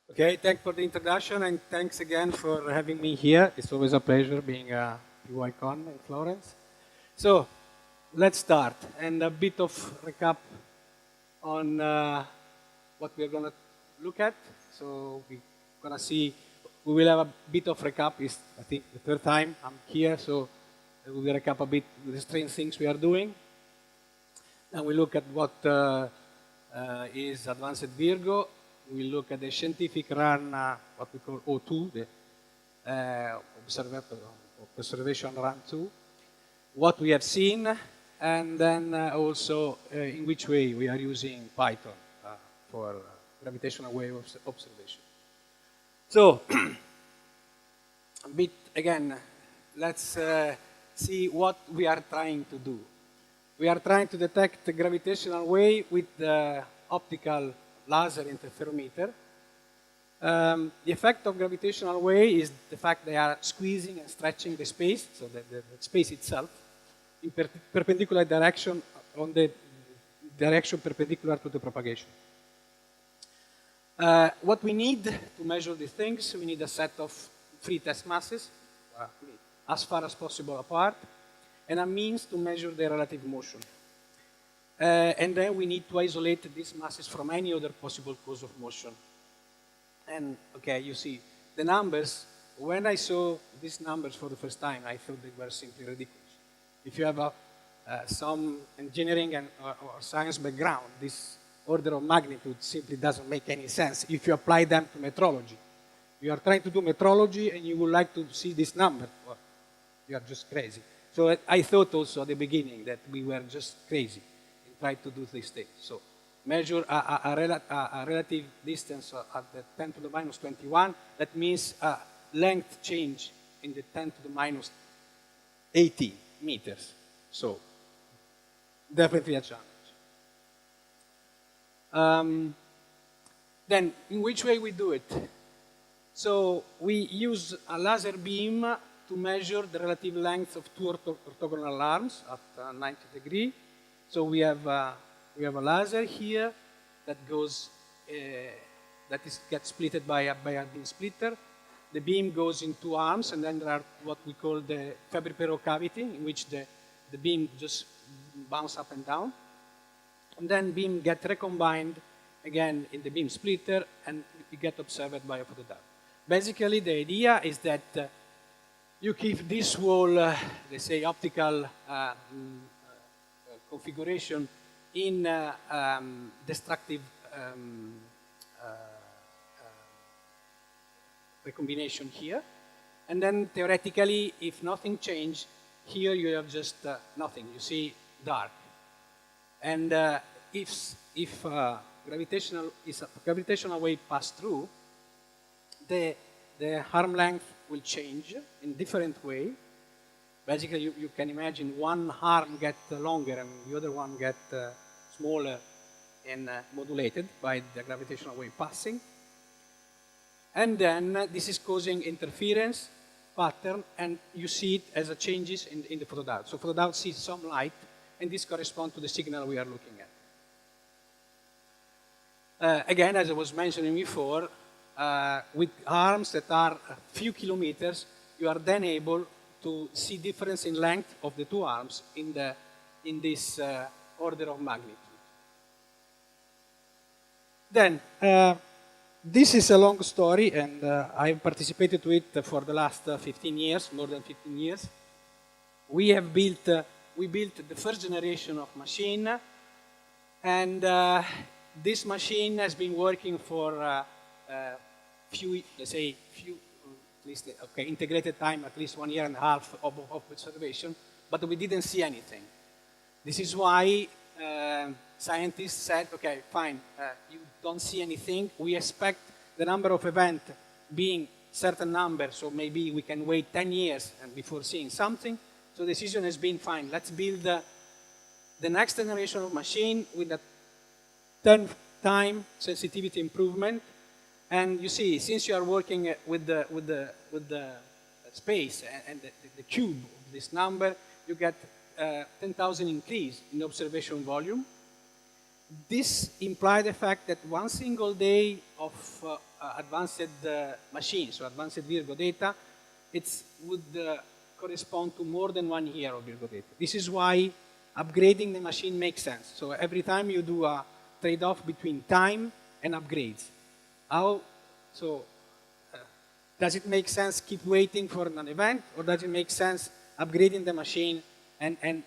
Okay, thanks for the introduction and thanks again for having me here. It's always a pleasure being a PYCon in Florence. So, let's start and a bit of recap on what we're going to look at. So, we're going to see, we will have a bit of recap. It's, I think, the third time I'm here, so we will recap a bit the strange things we are doing. And we look at what is advanced Virgo. We look at the scientific run, what we call O2, the observation run 2, what we have seen, and then also in which way we are using Python for gravitational wave observation. So, a bit again, let's see what we are trying to do. We are trying to detect the gravitational wave with the optical laser interferometer. The effect of gravitational wave is the fact they are squeezing and stretching the space, so the space itself, in perpendicular direction on the direction perpendicular to the propagation. What we need to measure these things, we need a set of free test masses, as far as possible apart, and a means to measure their relative motion. And then we need to isolate these masses from any other possible cause of motion. And okay, you see, the numbers, when I saw these numbers for the first time, I thought they were simply ridiculous. If you have some engineering or science background, this order of magnitude simply doesn't make any sense if you apply them to metrology. You are trying to do metrology and you would like to see this number, well, you are just crazy. So I thought also at the beginning that we were just crazy. Try to do these things. So measure a relative distance at the 10 to the minus 21. That means a length change in the 10 to the minus 18 meters. So definitely a challenge. Then in which way we do it? So we use a laser beam to measure the relative length of two orthogonal arms at 90 degrees. So we have a laser here that goes gets splitted by a beam splitter. The beam goes in two arms, and then there are what we call the Fabry-Perot cavity, in which the beam just bounces up and down, and then beam get recombined again in the beam splitter, and you get observed by a photodiode. Basically, the idea is that you keep this whole, let's say, optical configuration in destructive recombination here. And then theoretically, if nothing changed, here you have just nothing. You see dark. And if gravitational wave pass through, the arm length will change in different way. Basically, you can imagine one arm get longer and the other one get smaller and modulated by the gravitational wave passing. And then this is causing interference pattern, and you see it as a changes in the photodiode. So photodiode sees some light, and this corresponds to the signal we are looking at. Again, as I was mentioning before, with arms that are a few kilometers, you are then able to see difference in length of the two arms in this order of magnitude. Then, this is a long story, and I've participated to it for the last 15 years, more than 15 years. We built the first generation of machine, and this machine has been working for integrated time, at least 1.5 years of observation, but we didn't see anything. This is why scientists said, okay, fine, you don't see anything. We expect the number of events being certain number, so maybe we can wait 10 years and before seeing something. So the decision has been, fine, let's build the next generation of machine with a 10-time sensitivity improvement. And you see, since you are working with the space and the cube of this number, you get 10,000 increase in observation volume. this implied the fact that one single day of advanced machines, so advanced Virgo data, it would correspond to more than 1 year of Virgo data. This is why upgrading the machine makes sense. So every time you do a trade-off between time and upgrades. Does it make sense keep waiting for an event, or does it make sense upgrading the machine and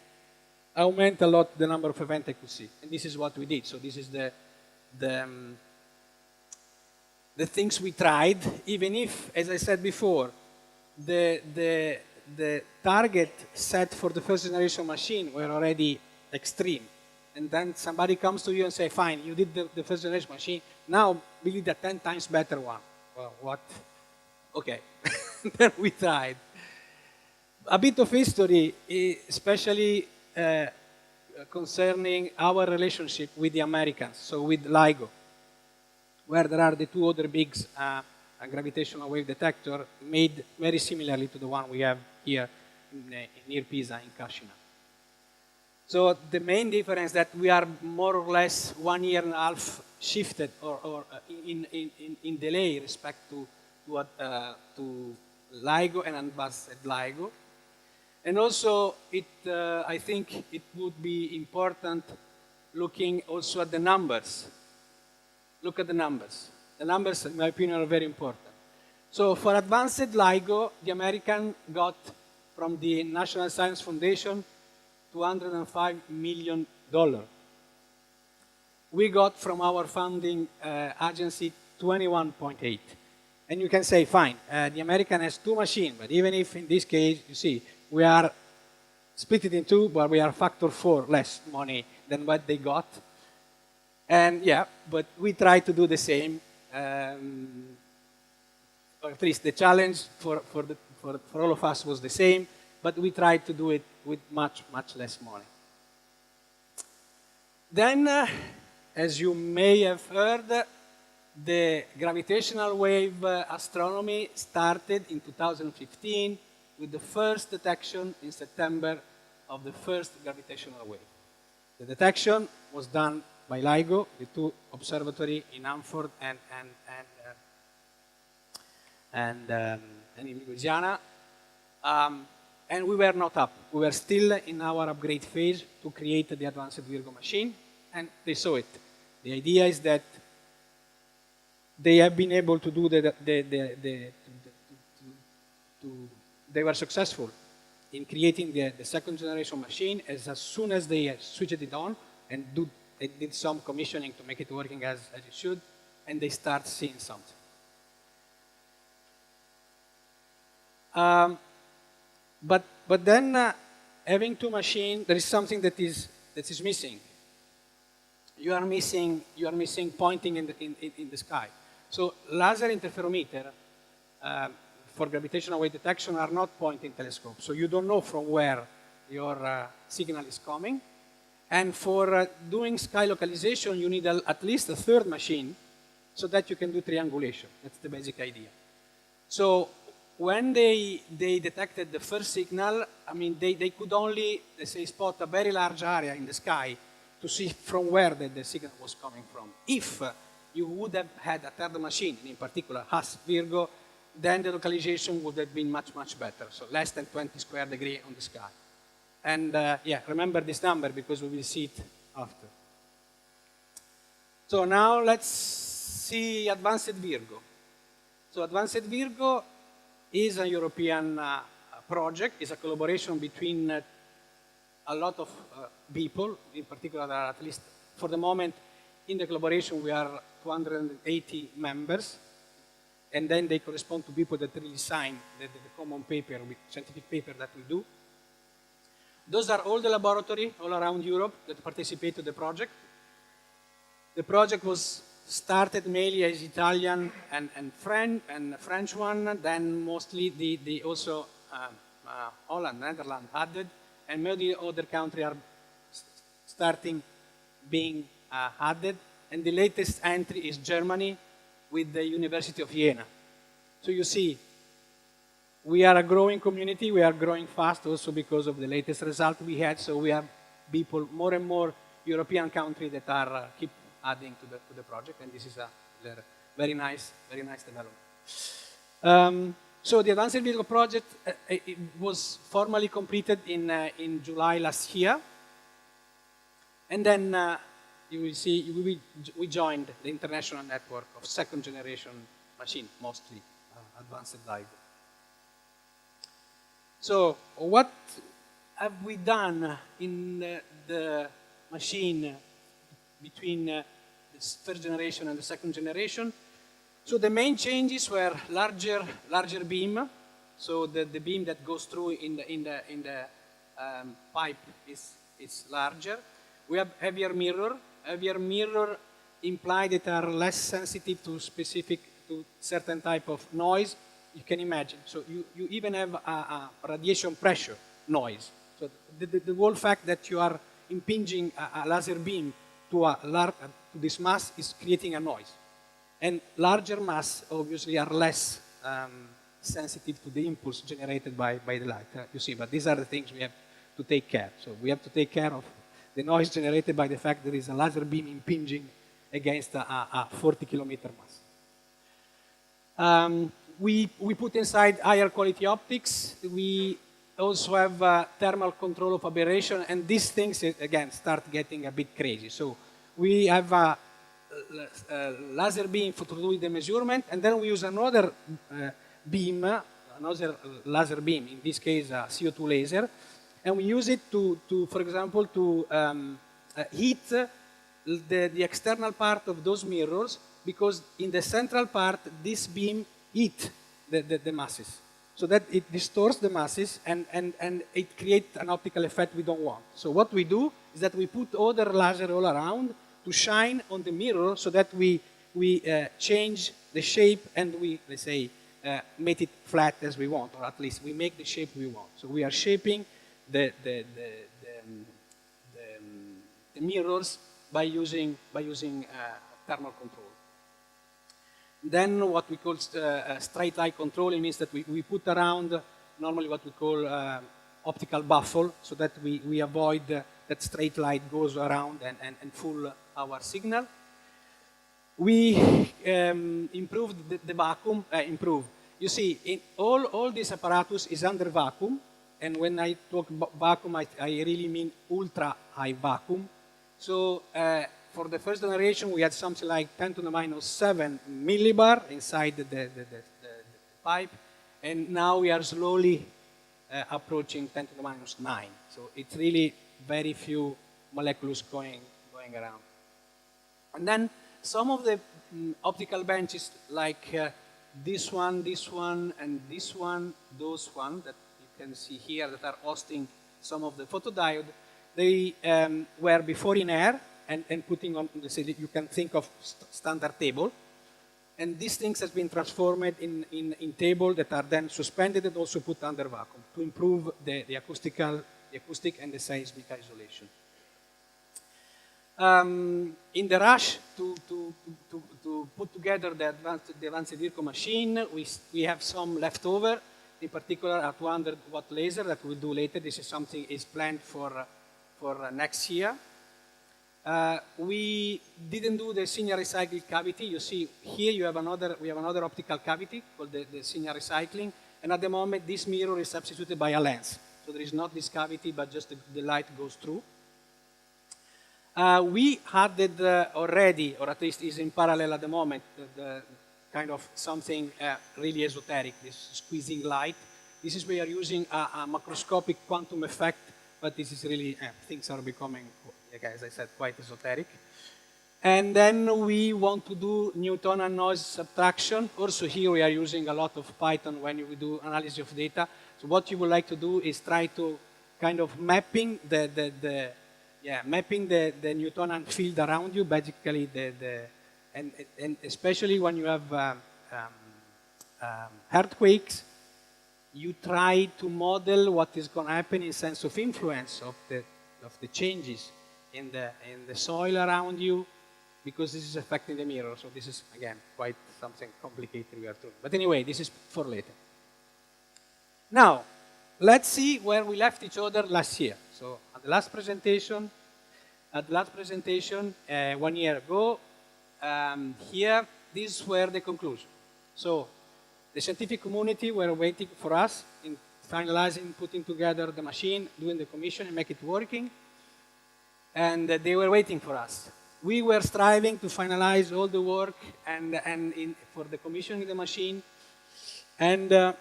augment a lot the number of events I could see? And this is what we did. So this is the things we tried, even if, as I said before, the target set for the first generation machine were already extreme. And then somebody comes to you and say, fine, you did the first generation machine, now we need a 10 times better one. Well, what? Okay, then we tried. A bit of history, especially concerning our relationship with the Americans, so with LIGO, where there are the two other big gravitational wave detector made very similarly to the one we have here near Pisa in Cascina. So the main difference that we are more or less 1.5 years shifted or in delay respect to LIGO and advanced LIGO. And also, I think it would be important looking also at the numbers. Look at the numbers. The numbers, in my opinion, are very important. So for advanced LIGO, the American got from the National Science Foundation $205 million. We got from our funding agency 21.8. And you can say, fine, the American has 2 machines, but even if in this case, you see, we are split it in 2, but we are factor 4 less money than what they got. And yeah, but we try to do the same. Or at least the challenge for all of us was the same, but we tried to do it with much, much less money. Then, as you may have heard, the gravitational wave astronomy started in 2015 with the first detection in September of the first gravitational wave. The detection was done by LIGO, the 2 observatories in Hanford and in Louisiana. And we were not up. We were still in our upgrade phase to create the advanced Virgo machine, and they saw it. The idea is that they have been able to do they were successful in creating the second generation machine as soon as they switched it on and they did some commissioning to make it working as it should, and they start seeing something. But then having 2 machines, there is something that is missing. You are missing pointing in the sky. So laser interferometer for gravitational wave detection are not pointing telescopes. So you don't know from where your signal is coming. And for doing sky localization, you need at least a 3rd machine so that you can do triangulation. That's the basic idea. So when they detected the first signal, I mean, they could only, let's say, spot a very large area in the sky to see from where the signal was coming from. If you would have had a 3rd machine, in particular Haas Virgo, then the localization would have been much, much better. So less than 20 square degrees on the sky. And yeah, remember this number because we will see it after. So now let's see Advanced Virgo. So Advanced Virgo is a European project. It's a collaboration between a lot of people. In particular, there are at least, for the moment, in the collaboration, we are 280 members. And then they correspond to people that really sign the common paper, scientific paper that we do. Those are all the laboratories all around Europe that participate to the project. The project was started mainly as Italian and French one, then mostly also Holland, Netherlands added, and many other countries are starting being added. And the latest entry is Germany with the University of Vienna. So you see, we are a growing community. We are growing fast also because of the latest result we had. So we have people more and more European countries that are keep adding to the project, and this is a very nice development. So the Advanced Virgo project it was formally completed in July last year, and then you will see we joined the international network of second generation machine, mostly advanced LIGO. So what have we done in the machine between the first generation and the second generation? So the main changes were larger beam. So the beam that goes through in the pipe is larger. We have heavier mirror. Heavier mirror imply that are less sensitive to certain type of noise. You can imagine. So you even have a radiation pressure noise. So the whole fact that you are impinging a laser beam to this mass is creating a noise. And larger mass obviously are less sensitive to the impulse generated by the light. You see, but these are the things we have to take care. So we have to take care of the noise generated by the fact there is a laser beam impinging against a 40-kilometer mass. We put inside higher quality optics. We also have thermal control of aberration, and these things, again, start getting a bit crazy. So we have a laser beam to do the measurement, and then we use another beam, another laser beam, in this case a CO2 laser, and we use it for example, to heat the external part of those mirrors, because in the central part, this beam heats the masses. So that it distorts the masses and it creates an optical effect we don't want. So what we do is that we put other laser all around to shine on the mirror so that we change the shape and we, let's say, make it flat as we want, or at least we make the shape we want. So we are shaping the mirrors by using thermal control. Then what we call straight eye control, it means that we put around normally what we call optical baffle, so that we avoid that straight light goes around and fool our signal. We improved the vacuum, You see, all this apparatus is under vacuum, and when I talk about vacuum, I really mean ultra high vacuum. So for the first generation, we had something like 10 to the minus 7 millibar inside the pipe, and now we are slowly approaching 10 to the minus 9. So it's really very few molecules going around. And then some of the optical benches, like this one, and this one, those one that you can see here that are hosting some of the photodiode, they were before in air and putting on, you can think of standard table. And these things have been transformed in table that are then suspended and also put under vacuum to improve the acoustic and the seismic isolation. In the rush to put together the advanced Virgo machine, we have some leftover, in particular a 200 watt laser that we'll do later. This is something is planned for next year. We didn't do the Sigma recycling cavity. You see here we have another optical cavity called the Sigma recycling, and at the moment this mirror is substituted by a lens. So there is not this cavity, but just the light goes through. We added already, or at least is in parallel at the moment, the kind of something really esoteric, this squeezing light. This is we are using a macroscopic quantum effect, but this is really, things are becoming, as I said, quite esoteric. And then we want to do Newtonian noise subtraction. Also here we are using a lot of Python when we do analysis of data. So what you would like to do is try to kind of mapping the Newtonian field around you, basically and especially when you have earthquakes, you try to model what is going to happen in sense of influence of the changes in the soil around you, because this is affecting the mirror. So this is, again, quite something complicated we are doing. But anyway, this is for later. Now, let's see where we left each other last year. So at the last presentation, at the last presentation 1 year ago, here, these were the conclusion. So the scientific community were waiting for us in finalizing, putting together the machine, doing the commission and make it working. And they were waiting for us. We were striving to finalize all the work for the commissioning of the machine and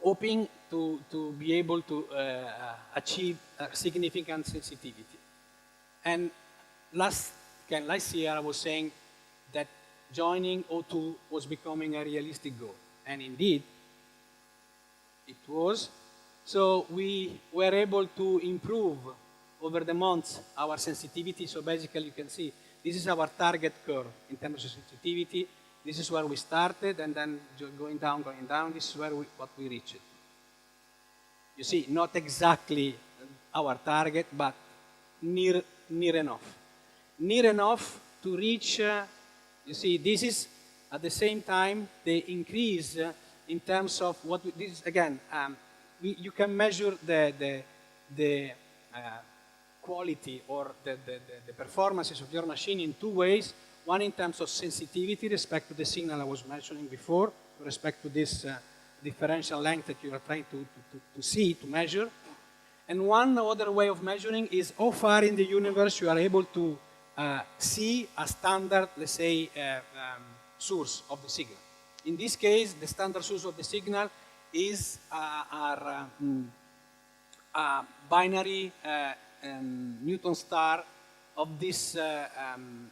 hoping to be able to achieve significant sensitivity. And last year I was saying that joining O2 was becoming a realistic goal. And indeed, it was. So we were able to improve over the months our sensitivity. So basically you can see this is our target curve in terms of sensitivity. This is where we started, and then going down, this is where what we reached. You see, not exactly our target, but near enough. Near enough to reach, you see, this is at the same time the increase in terms of what, this is again, you can measure the quality or the performances of your machine in two ways. One in terms of sensitivity, respect to the signal I was mentioning before, respect to this differential length that you are trying to see, to measure. And one other way of measuring is how far in the universe you are able to see a standard, let's say, source of the signal. In this case, the standard source of the signal is a binary Newton star of these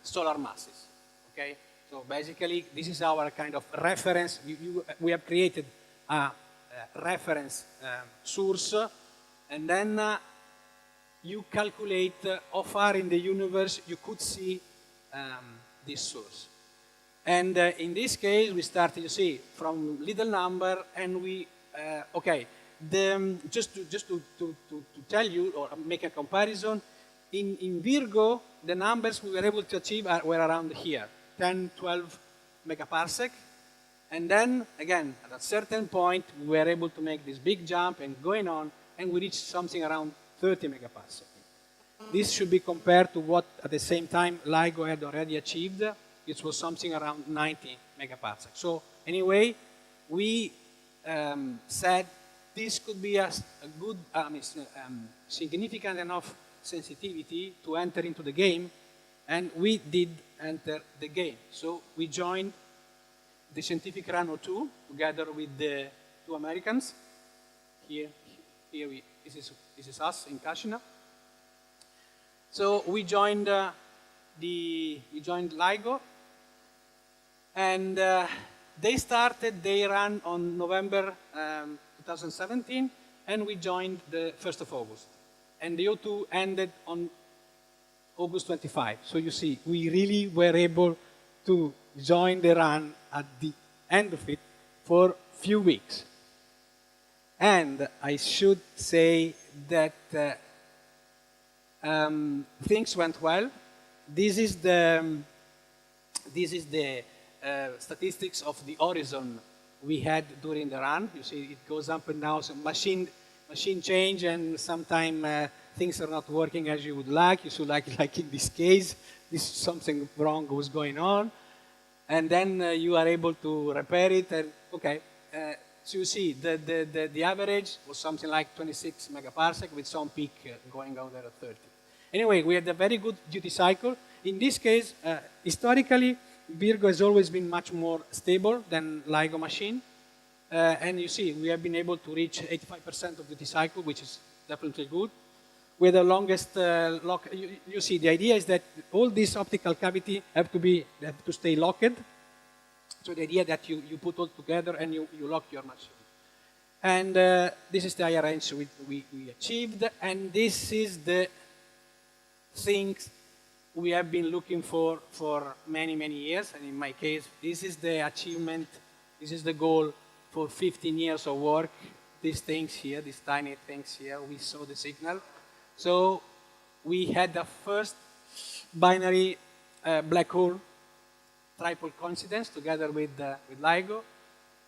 solar masses. Okay, so basically this is our kind of reference. We have created a reference source, and then you calculate how far in the universe you could see this source. And in this case, we started, you see, from little number, and we, okay, just to tell you or make a comparison, in Virgo, the numbers we were able to achieve were around here, 10, 12 megaparsec. And then, again, at a certain point, we were able to make this big jump and going on, and we reached something around 30 megaparsec. This should be compared to what, at the same time, LIGO had already achieved. It was something around 90 megaparsec. So anyway, we said this could be a good, significant enough sensitivity to enter into the game, and we did enter the game. So we joined the scientific run O2 together with the two Americans. This is us in Kashina. So we joined LIGO, and they started their run on November 2017, and we joined the 1st of August. And the O2 ended on August 25. So you see, we really were able to join the run at the end of it for a few weeks. And I should say that things went well. This is the statistics of the horizon we had during the run. You see, it goes up and down. So machine change, and sometimes things are not working as you would like. You should like in this case, something wrong was going on, and then you are able to repair it. And okay, so you see the average was something like 26 megaparsec with some peak going out there at 30. Anyway, we had a very good duty cycle. In this case, historically, Virgo has always been much more stable than LIGO machine. And you see, we have been able to reach 85% of duty cycle, which is definitely good. With the longest lock, you see, the idea is that all these optical cavity have to stay locked. So the idea that you put all together and you lock your machine. And this is the higher range we achieved, and this is the things we have been looking for many, many years. And in my case, this is the achievement, this is the goal for 15 years of work. These things here, these tiny things here, we saw the signal. So we had the first binary black hole triple coincidence together with LIGO.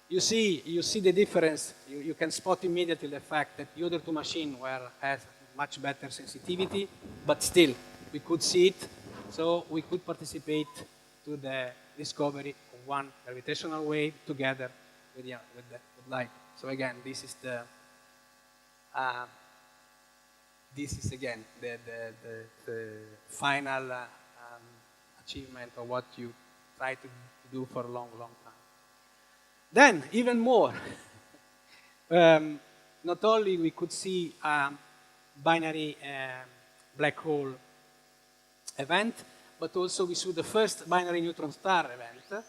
You see the difference. You can spot immediately the fact that the other two machines has much better sensitivity, but still we could see it, so we could participate to the discovery of one gravitational wave together with, with light. So again, this is the again the final achievement of what you try to do for a long, long time. Then, even more, not only we could see binary black hole event, but also we saw the first binary neutron star event.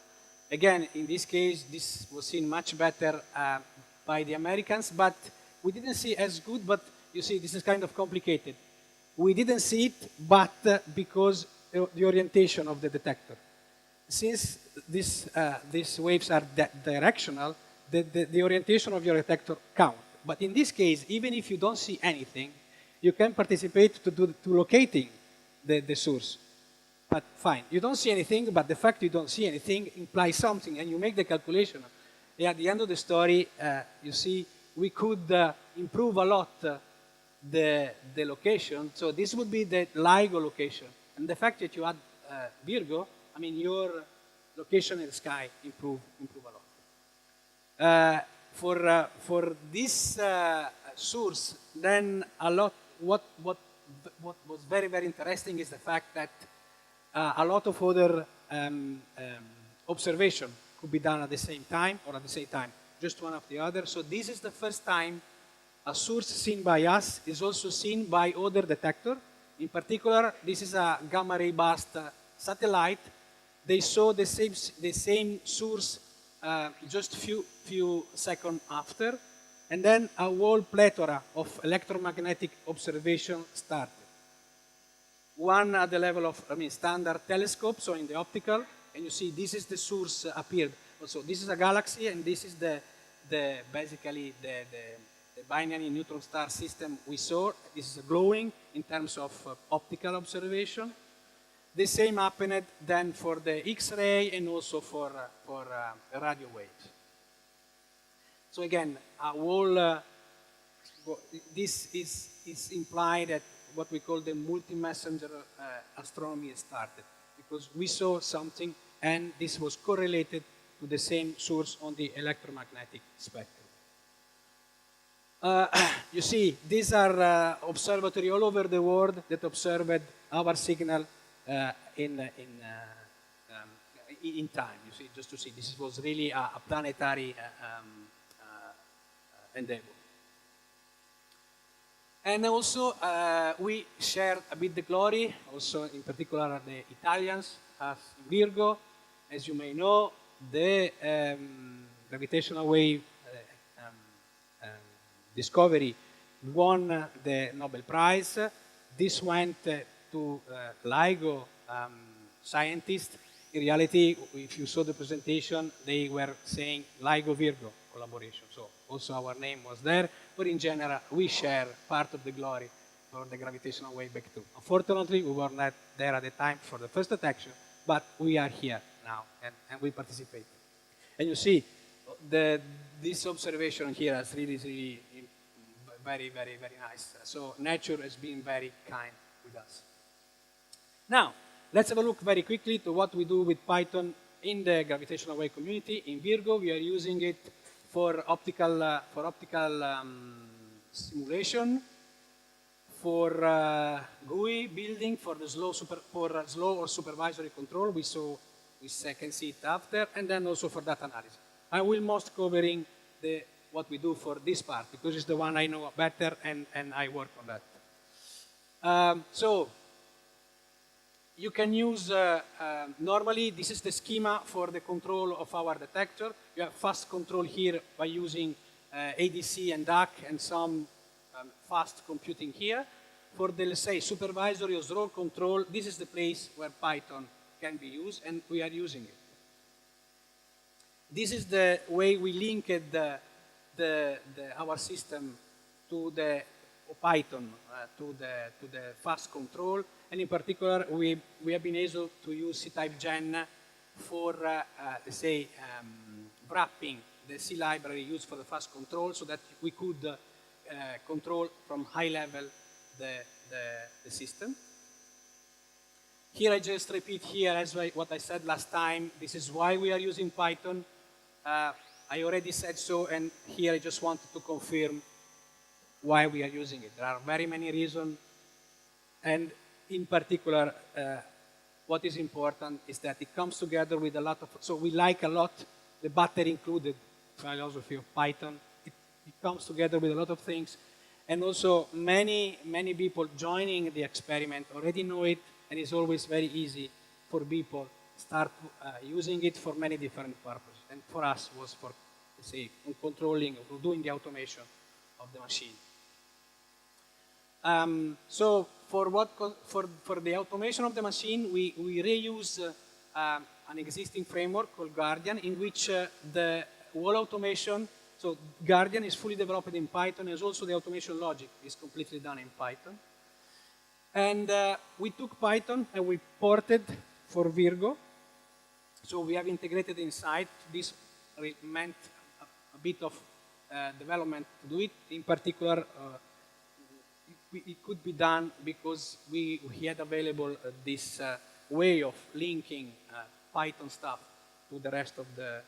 Again, in this case, this was seen much better by the Americans, but we didn't see as good, but you see, this is kind of complicated. We didn't see it, but because the orientation of the detector. Since these waves are directional, the orientation of your detector counts. But in this case, even if you don't see anything, you can participate to locating the source. But fine, you don't see anything, but the fact you don't see anything implies something, and you make the calculation. And at the end of the story, you see, we could improve a lot the location. So this would be the LIGO location. And the fact that you add Virgo, I mean, your location in the sky improve a lot. For this source, then a lot. What was very, very interesting is the fact that a lot of other observation could be done at the same time or at the same time, just one after the other. So this is the first time a source seen by us is also seen by other detector. In particular, this is a gamma ray burst satellite. They saw the same source just few seconds after, and then a whole plethora of electromagnetic observation started. One at the level of, standard telescope, so in the optical, and you see this is the source appeared. Also, this is a galaxy, and this is basically the binary neutron star system we saw. This is glowing in terms of optical observation. The same happened then for the X-ray and also for radio waves. So again, this is implied that what we call the multi-messenger astronomy started, because we saw something and this was correlated to the same source on the electromagnetic spectrum. You see, these are observatories all over the world that observed our signal in time. You see, just to see, this was really a planetary endeavor. And also, we shared a bit the glory, also in particular the Italians, as Virgo. As you may know, the gravitational wave discovery won the Nobel Prize. This went to LIGO scientists. In reality, if you saw the presentation, they were saying LIGO-Virgo collaboration. So also our name was there, but in general, we share part of the glory for the gravitational wave back too. Unfortunately, we were not there at the time for the first detection, but we are here now, and we participate. And you see, this observation here is really very, very, very nice. So nature has been very kind with us. Now, let's have a look very quickly to what we do with Python in the gravitational wave community. In Virgo, we are using it for optical simulation, for GUI building, for the slow or supervisory control. We can see it after, and then also for data analysis. I will most covering what we do for this part, because it's the one I know better, and I work on that. So you can use, normally this is the schema for the control of our detector. You have fast control here by using ADC and DAC and some fast computing here. For the, let's say, supervisory or slow control, this is the place where Python can be used, and we are using it. This is the way we linked our system to the Python, to the fast control, and in particular, we have been able to use C-type gen for, let's say, wrapping the C library used for the fast control, so that we could control from high level the system. Here I just repeat here as what I said last time. This is why we are using Python. I already said so, and here I just wanted to confirm why we are using it. There are very many reasons, and in particular, what is important is that it comes together with a lot of, so we like a lot the battery included philosophy of Python. It comes together with a lot of things, and also many people joining the experiment already know it, and it's always very easy for people start using it for many different purposes. And for us was for, let's say, controlling or doing the automation of the machine. So for the automation of the machine, we reuse an existing framework called Guardian, in which the whole automation, so Guardian is fully developed in Python, and also the automation logic is completely done in Python. And we took Python and we ported for Virgo. So we have integrated inside. This meant a bit of development to do it. In particular, it could be done because we had available this way of linking Python stuff to the rest of the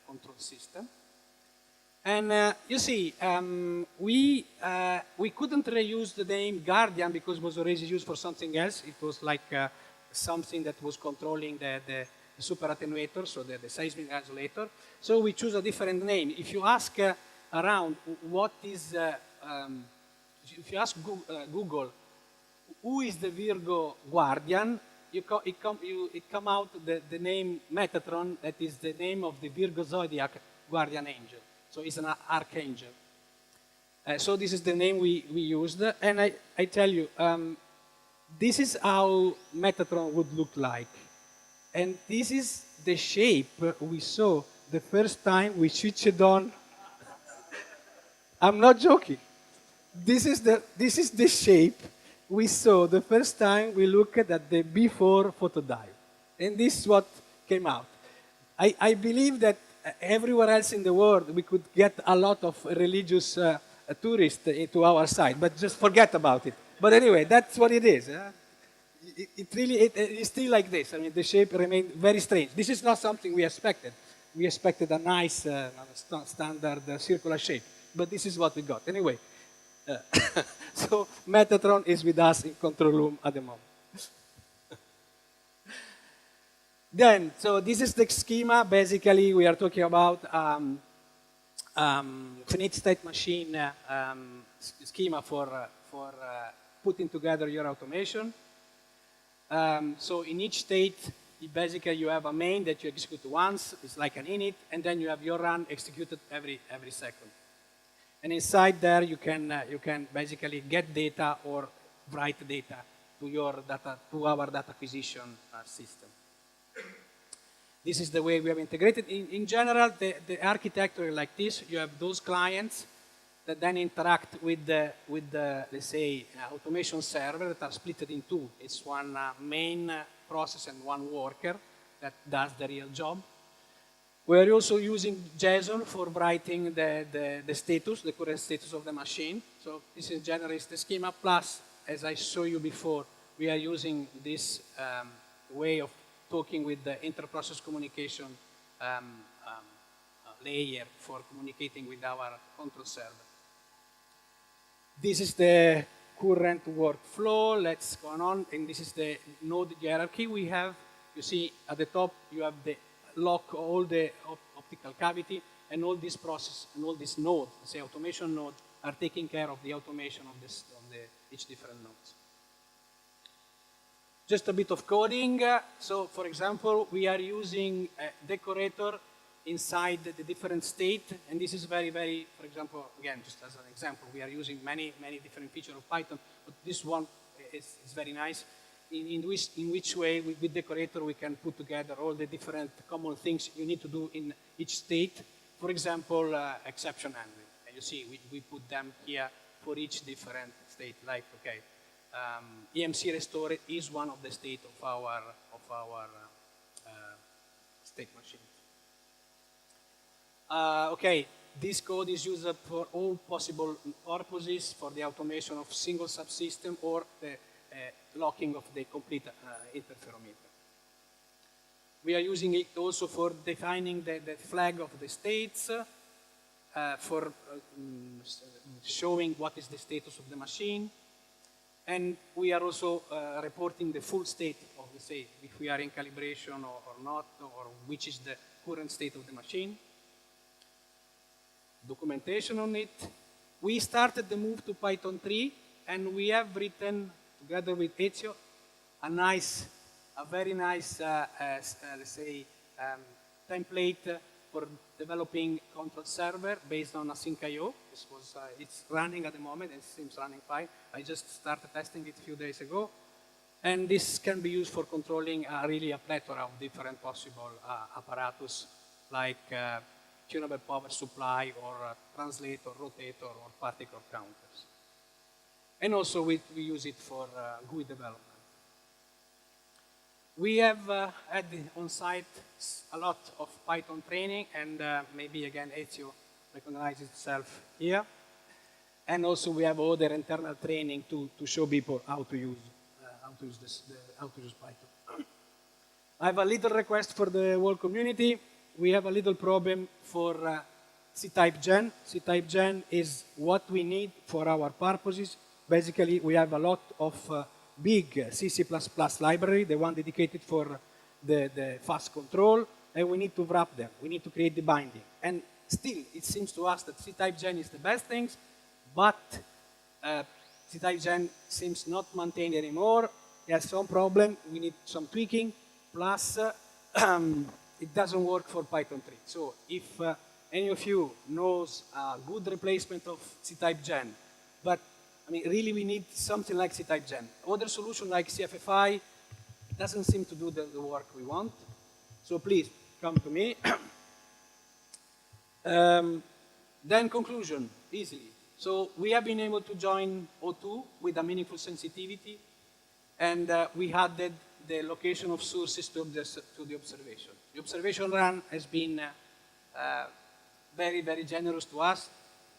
control system. And you see, we couldn't reuse the name Guardian because it was already used for something else. It was like something that was controlling the super attenuator, so the seismic isolator. So we choose a different name. If you ask around what is, if you ask Google, who is the Virgo Guardian, it come out the name Metatron, that is the name of the Virgo zodiac guardian angel. So it's an archangel. So this is the name we used. And I tell you, this is how Metatron would look like. And this is the shape we saw the first time we switched it on. I'm not joking. This is the shape we saw the first time we looked at the before photodiode. And this is what came out. I believe that everywhere else in the world we could get a lot of religious tourists to our side, but just forget about it. But anyway, that's what it is. It is still like this. I mean, the shape remained very strange. This is not something we expected. We expected a nice standard circular shape, but this is what we got. Anyway, so Metatron is with us in control room at the moment. Then, so this is the schema. Basically, we are talking about finite state machine schema for putting together your automation. So in each state, basically you have a main that you execute once. It's like an init, and then you have your run executed every second. And inside there, you can basically get data or write data to our data acquisition system. This is the way we have integrated. In general, the architecture is like this. You have those clients that then interact with the let's say, automation server that are split in two. It's one main process and one worker that does the real job. We are also using JSON for writing the status, the current status of the machine. So this is generally the schema. Plus, as I showed you before, we are using this way of talking with the inter-process communication layer for communicating with our control server. This is the current workflow. Let's go on. And this is the node hierarchy we have. You see at the top, you have the lock, all the optical cavity, and all this process and all this node, say automation node, are taking care of the automation of each different nodes. Just a bit of coding. So, for example, we are using a decorator inside the different state, and this is very, very, for example, again, just as an example, we are using many different features of Python, but this one is very nice. In which way, with decorator, we can put together all the different common things you need to do in each state. For example, exception handling. And you see, we put them here for each different state. Like, okay, EMC restore is one of the state of our state machine. Okay, this code is used for all possible purposes for the automation of single subsystem or locking of the complete interferometer. We are using it also for defining the flag of the states, for showing what is the status of the machine. And we are also reporting the full state of the state, if we are in calibration or not, or which is the current state of the machine. Documentation on it. We started the move to Python 3, and we have written, together with Ezio, a very nice, let's say, template for developing control server based on async.io. It's running at the moment, it seems running fine. I just started testing it a few days ago. And this can be used for controlling really a plethora of different possible apparatus, like tunable power supply, or translator, rotator, or particle counters. And also we use it for GUI development. We have had on site a lot of Python training, and maybe again Ezio recognizes itself here. And also we have other internal training to show people how to use Python. I have a little request for the whole community. We have a little problem for C-type gen. C-type gen is what we need for our purposes. Basically, we have a lot of big C++ library, the one dedicated for the fast control, and we need to wrap them. We need to create the binding. And still, it seems to us that C-type gen is the best things, but C-type gen seems not maintained anymore. It has some problem. We need some tweaking. Plus, it doesn't work for Python 3. So if any of you knows a good replacement of C-type gen, but I mean, really we need something like C-type gen. Other solution like CFFI doesn't seem to do the work we want. So please, come to me. Then conclusion, easily. So we have been able to join O2 with a meaningful sensitivity, and we added the location of sources to the observation. The observation run has been very, very generous to us.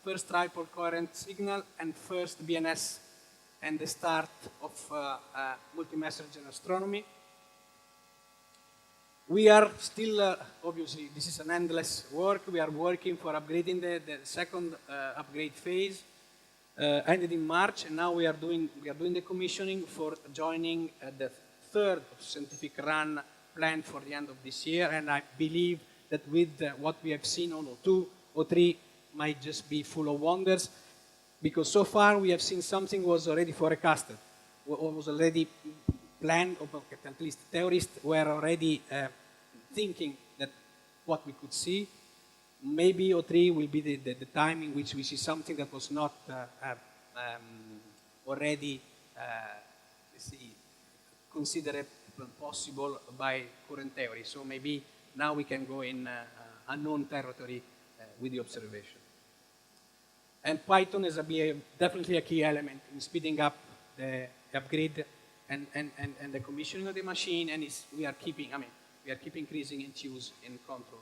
First tripole coherent signal, and first BNS, and the start of multimessenger astronomy. We are still, obviously, this is an endless work. We are working for upgrading the second upgrade phase, ended in March, and now we are doing the commissioning for joining the third scientific run planned for the end of this year. And I believe that with what we have seen on O2, O3 might just be full of wonders, because so far we have seen something was already forecasted, or was already planned, or at least theorists were already thinking that what we could see. Maybe O3 will be the time in which we see something that was not already let's see, considered possible by current theory. So maybe now we can go in unknown territory with the observation. And Python is definitely a key element in speeding up the upgrade and the commissioning of the machine, and we are keep increasing its use in control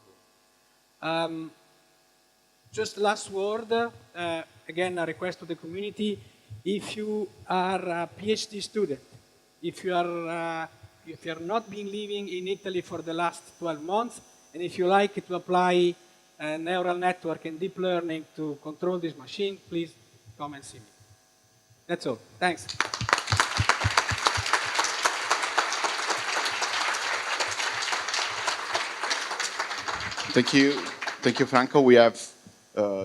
room. Just last word, again, a request to the community. If you are a PhD student, if you are not been living in Italy for the last 12 months, and if you like to apply neural network and deep learning to control this machine, please come and see me. That's all. Thanks. Thank you, Franco. We have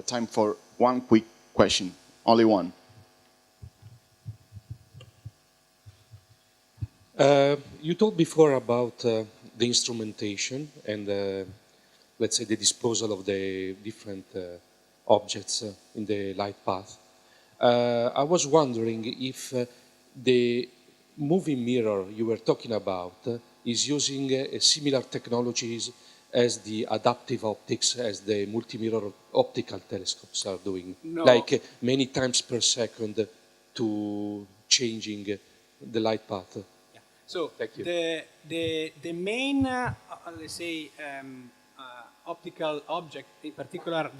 time for one quick question, only one. You talked before about the instrumentation and let's say the disposal of the different objects in the light path. I was wondering if the moving mirror you were talking about is using similar technologies as the adaptive optics, as the multi-mirror optical telescopes are doing, no. Like many times per second to changing the light path. Yeah. So thank you. The main, let's say, optical object, in particular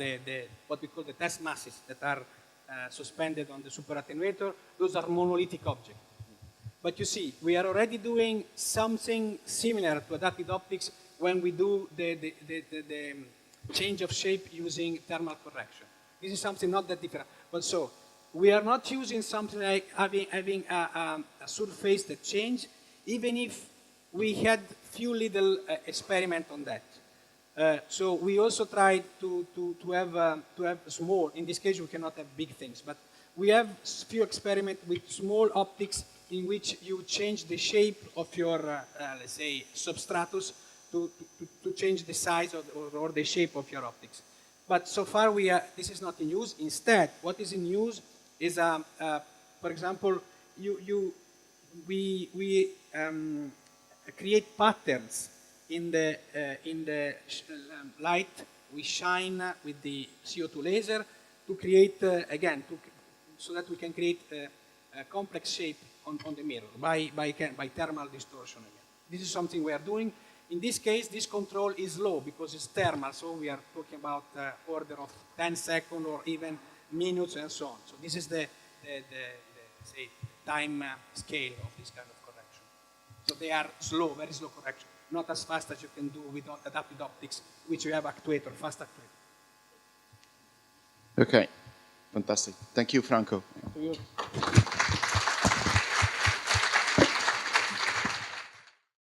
what we call the test masses that are suspended on the super attenuator, those are monolithic objects. But you see, we are already doing something similar to adaptive optics when we do the change of shape using thermal correction. This is something not that different. But so, we are not using something like having a surface that change, even if we had few little experiment on that. So we also tried to have small, in this case we cannot have big things, but we have few experiments with small optics in which you change the shape of your, let's say, substratus to change the size or the shape of your optics. But so far this is not in use. Instead, what is in use is, for example, we create patterns in the light we shine with the CO2 laser to create, so that we can create a complex shape on the mirror by thermal distortion again. This is something we are doing. In this case, this control is low because it's thermal, so we are talking about order of 10 seconds or even minutes and so on. So this is the say, time scale of this kind of correction. So they are slow, very slow correction, not as fast as you can do with adaptive optics, which you have actuator, fast actuator. Okay, fantastic. Thank you, Franco. So